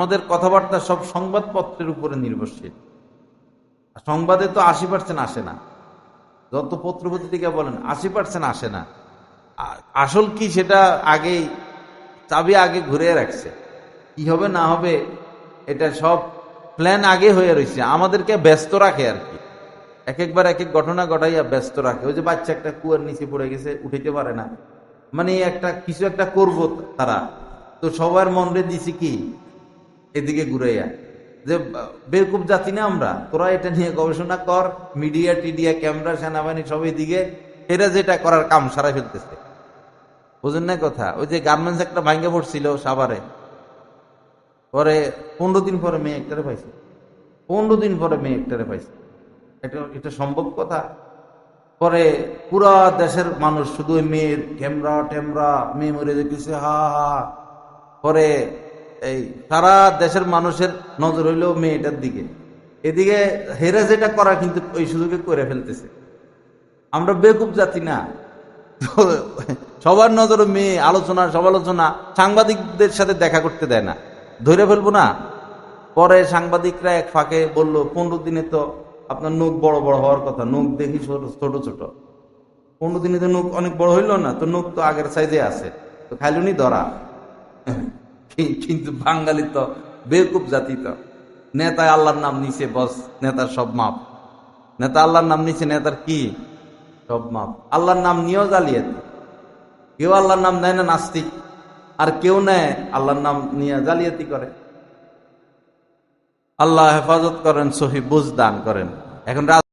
আমাদের কথাবার্তা সব সংবাদপত্রের উপরে নির্ভরশীল। সংবাদে তো 80% আসে না, যত পত্রপত্রিকা বলেন 80% আসে না। আসল কি সেটা আগেই চাবি আগে ঘুরে রাখছে, কি হবে না হবে এটা সব প্ল্যান আগে হয়ে রয়েছে, আমাদেরকে ব্যস্ত রাখে আর কি। এক একবার এক এক ঘটনা ঘটাইয়া ব্যস্ত রাখে। ওই যে বাচ্চা একটা কুয়ার নিচে পড়ে গেছে, উঠাইতে পারে না, মানে একটা কিছু একটা করবো তারা, তো সবার মন রে দিছি কি এদিকে ঘুরাইয়া, যে বেকুব জাতি না আমরা, তোরা এটা নিয়ে গবেষণা কর, মিডিয়া টিডিয়া ক্যামেরা সেনাবাহিনী সব এদিকে, এরা যেটা করার কাম সারা ফেলতেছে। বুঝেন না কথা? ওই যে গার্মেন্টস একটা ভাঙ্গে পড়ছিল সাভারে, পরে 15 দিন পরে মেয়ে একটারে পাইছে, 15 দিন পরে মেয়ে একটারে পাইছে। এটা সম্ভব কথা? পরে পুরা দেশের মানুষ শুধু মেয়ের ক্যামেরা ট্যামরা, মেয়ে মরে যেতেছে, হা হা। পরে এই সারা দেশের মানুষের নজর হইল মেয়েটার দিকে, এদিকে হেরে যেটা করা কিন্তু ওই সুযোগে করে ফেলতেছে। আমরা বেকুব জাতি না? সবার নজর মেয়ে, আলোচনা সমালোচনা, সাংবাদিকদের সাথে দেখা করতে দেয় না, ধরে ফেলবো না। পরে সাংবাদিকরা এক ফাঁকে বলল 15 দিনে তো আপনার নখ বড় বড় হওয়ার কথা, নখ দেখি ছোট ছোট। 15 দিনে তো নখ অনেক বড় হইল না, তো নখ তো আগের সাইজে আছে, তো খাইলুনি ধরা। কিন্তু বাঙালি তো বেকুব জাতি, তো নেতায় আল্লাহর নাম নিছে, বস নেতার সব মাপ। নেতা আল্লাহর নাম নিছে, নেতার কি সব মাপ। আল্লাহর নাম নিয়েও জালিয়াতি। কেউ আল্লাহর নাম নেয় না নাস্তিক, আর কেউ নেয় আল্লাহর নাম নিয়ে জালিয়াতি করে। আল্লাহ হেফাজত করেন, সহি বুঝ দান করেন। এখন